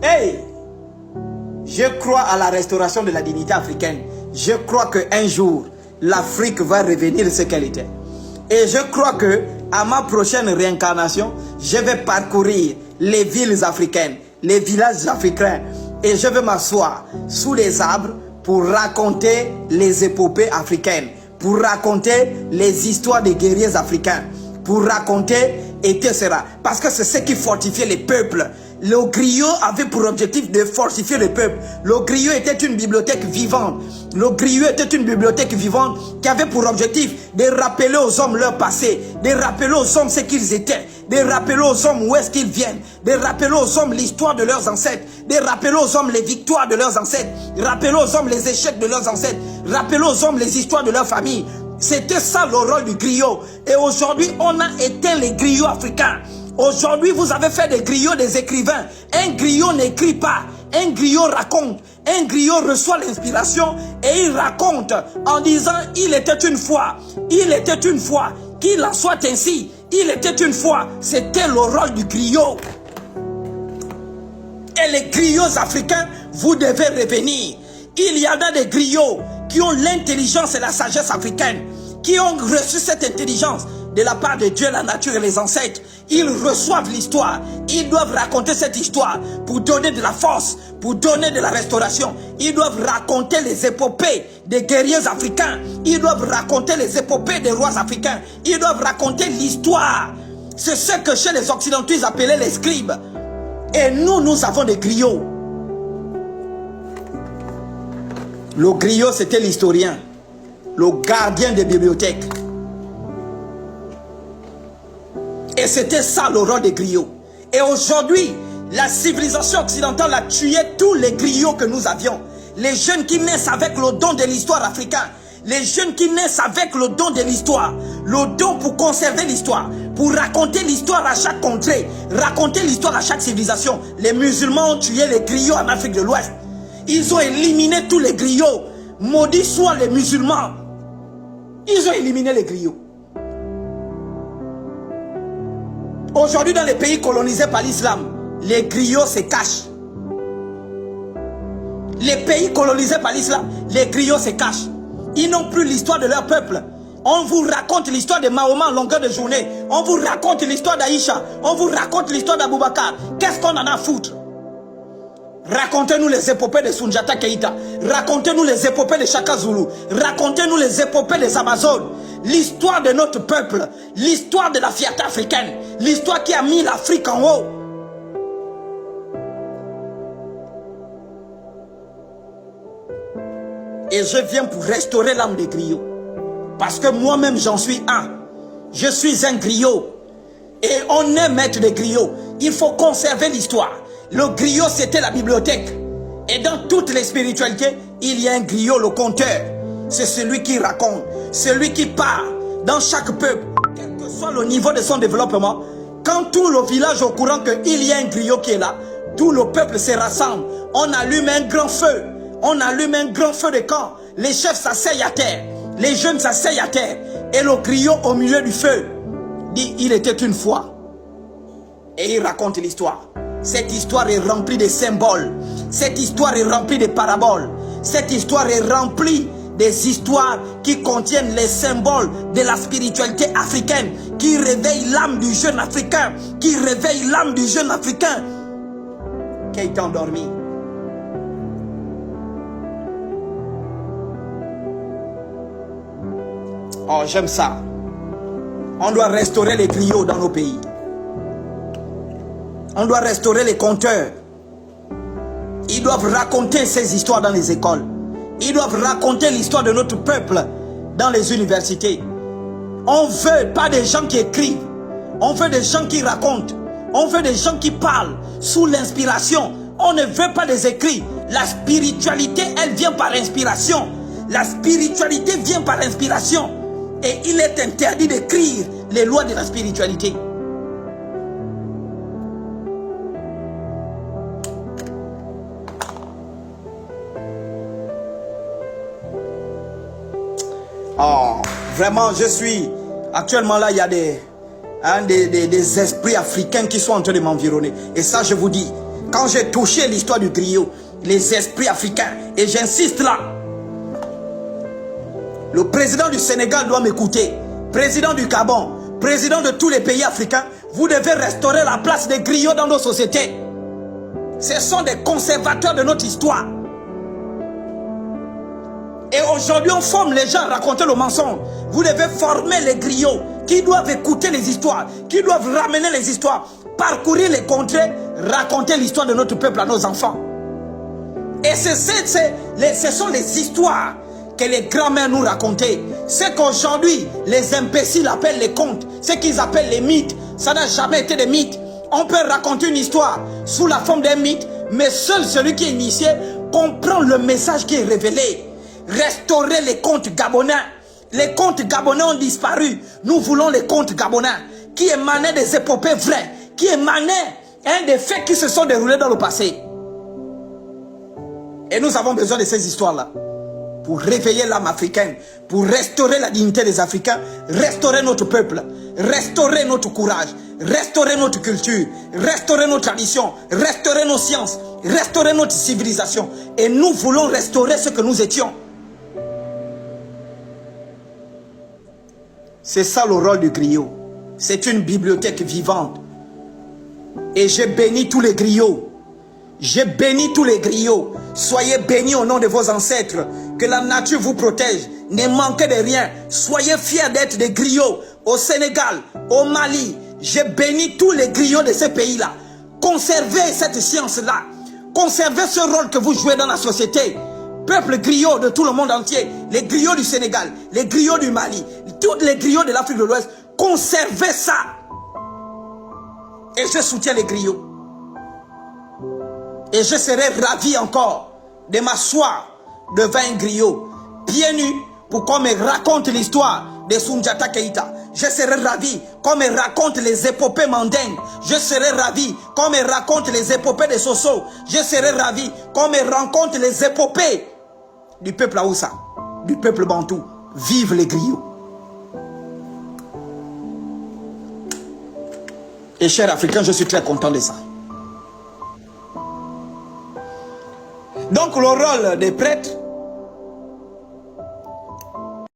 Hey, je crois à la restauration de la dignité africaine. Je crois qu'un jour, l'Afrique va revenir ce qu'elle était. Et je crois que à ma prochaine réincarnation, je vais parcourir les villes africaines, les villages africains. Et je vais m'asseoir sous les arbres pour raconter les épopées africaines, pour raconter les histoires des guerriers africains, pour raconter etc. Parce que c'est ce qui fortifiait les peuples. Le griot avait pour objectif de fortifier le peuple. Le griot était une bibliothèque vivante. Le griot était une bibliothèque vivante qui avait pour objectif de rappeler aux hommes leur passé, de rappeler aux hommes ce qu'ils étaient, de rappeler aux hommes où est-ce qu'ils viennent, de rappeler aux hommes l'histoire de leurs ancêtres, de rappeler aux hommes les victoires de leurs ancêtres, rappeler aux hommes les échecs de leurs ancêtres, rappeler aux hommes les histoires de leur famille. C'était ça le rôle du griot. Et aujourd'hui, on a éteint les griots africains. Aujourd'hui, vous avez fait des griots des écrivains. Un griot n'écrit pas. Un griot raconte. Un griot reçoit l'inspiration et il raconte en disant « Il était une fois. Il était une fois. Qu'il en soit ainsi. Il était une fois. » C'était le rôle du griot. Et les griots africains, vous devez revenir. Il y en a des griots qui ont l'intelligence et la sagesse africaine, qui ont reçu cette intelligence de la part de Dieu, la nature et les ancêtres. Ils reçoivent l'histoire. Ils doivent raconter cette histoire pour donner de la force, pour donner de la restauration. Ils doivent raconter les épopées des guerriers africains. Ils doivent raconter les épopées des rois africains. Ils doivent raconter l'histoire. C'est ce que chez les Occidentaux, ils appelaient les scribes. Et nous avons des griots. Le griot, c'était l'historien, le gardien des bibliothèques. Et c'était ça le rôle des griots. Et aujourd'hui, la civilisation occidentale a tué tous les griots que nous avions. Les jeunes qui naissent avec le don de l'histoire africaine. Les jeunes qui naissent avec le don de l'histoire. Le don pour conserver l'histoire. Pour raconter l'histoire à chaque contrée. Raconter l'histoire à chaque civilisation. Les musulmans ont tué les griots en Afrique de l'Ouest. Ils ont éliminé tous les griots. Maudits soient les musulmans. Ils ont éliminé les griots. Aujourd'hui, dans les pays colonisés par l'islam, les griots se cachent. Les pays colonisés par l'islam, les griots se cachent. Ils n'ont plus l'histoire de leur peuple. On vous raconte l'histoire de Mahomet en longueur de journée. On vous raconte l'histoire d'Aïcha. On vous raconte l'histoire d'Aboubacar. Qu'est-ce qu'on en a à foutre? Racontez-nous les épopées de Soundiata Keïta. Racontez-nous les épopées de Chaka Zulu. Racontez-nous les épopées des Amazones. L'histoire de notre peuple. L'histoire de la fierté africaine. L'histoire qui a mis l'Afrique en haut. Et je viens pour restaurer l'âme des griots. Parce que moi-même j'en suis un. Je suis un griot. Et on est maître des griots. Il faut conserver l'histoire. Le griot, c'était la bibliothèque. Et dans toutes les spiritualités, il y a un griot, le conteur. C'est celui qui raconte, celui qui parle dans chaque peuple. Quel que soit le niveau de son développement, quand tout le village est au courant qu'il y a un griot qui est là, tout le peuple se rassemble. On allume un grand feu. On allume un grand feu de camp. Les chefs s'asseyent à terre. Les jeunes s'asseyent à terre. Et le griot au milieu du feu dit, il était une fois. Et il raconte l'histoire. Cette histoire est remplie de symboles. Cette histoire est remplie de paraboles. Cette histoire est remplie des histoires qui contiennent les symboles de la spiritualité africaine, qui réveillent l'âme du jeune africain, qui réveillent l'âme du jeune africain qui a été endormi. Oh, j'aime ça. On doit restaurer les griots dans nos pays. On doit restaurer les conteurs. Ils doivent raconter ces histoires dans les écoles. Ils doivent raconter l'histoire de notre peuple dans les universités. On ne veut pas des gens qui écrivent. On veut des gens qui racontent. On veut des gens qui parlent sous l'inspiration. On ne veut pas des écrits. La spiritualité, elle vient par inspiration. La spiritualité vient par inspiration. Et il est interdit d'écrire les lois de la spiritualité. Oh, vraiment, je suis... Actuellement, là, il y a des esprits africains qui sont en train de m'environner. Et ça, je vous dis, Quand j'ai touché l'histoire du griot, les esprits africains, et j'insiste là, le président du Sénégal doit m'écouter, président du Gabon, président de tous les pays africains, vous devez restaurer la place des griots dans nos sociétés. Ce sont des conservateurs de notre histoire. Et aujourd'hui, on forme les gens à raconter le mensonge. Vous devez former les griots qui doivent écouter les histoires, qui doivent ramener les histoires, parcourir les contrées, raconter l'histoire de notre peuple à nos enfants. Et ce sont les histoires que les grands-mères nous racontaient. C'est qu'aujourd'hui, les imbéciles appellent les contes, ce qu'ils appellent les mythes. Ça n'a jamais été des mythes. On peut raconter une histoire sous la forme d'un mythe, mais seul celui qui est initié comprend le message qui est révélé. Restaurer les contes gabonais. Les contes gabonais ont disparu. Nous voulons les contes gabonais qui émanaient des épopées vraies, qui émanaient des faits qui se sont déroulés dans le passé. Et nous avons besoin de ces histoires-là pour réveiller l'âme africaine, pour restaurer la dignité des Africains, restaurer notre peuple, restaurer notre courage, restaurer notre culture, restaurer nos traditions, restaurer nos sciences, restaurer notre civilisation. Et nous voulons restaurer ce que nous étions. C'est ça le rôle du griot. C'est une bibliothèque vivante. Et j'ai béni tous les griots. J'ai béni tous les griots. Soyez bénis au nom de vos ancêtres. Que la nature vous protège. Ne manquez de rien. Soyez fiers d'être des griots. Au Sénégal, au Mali. J'ai béni tous les griots de ces pays-là. Conservez cette science-là. Conservez ce rôle que vous jouez dans la société. Peuple griot de tout le monde entier. Les griots du Sénégal. Les griots du Mali. Tous les griots de l'Afrique de l'Ouest. Conservez ça. Et je soutiens les griots. Et je serai ravi encore de m'asseoir devant un griot, pieds nus, pour qu'on me raconte l'histoire de Soundiata Keïta. Je serai ravi qu'on me raconte les épopées mandingues. Je serai ravi qu'on me raconte les épopées de Soso. Je serai ravi qu'on me raconte les épopées du peuple Aoussa, du peuple Bantou. Vive les griots. Et chers Africains, je suis très content de ça. Donc le rôle des prêtres,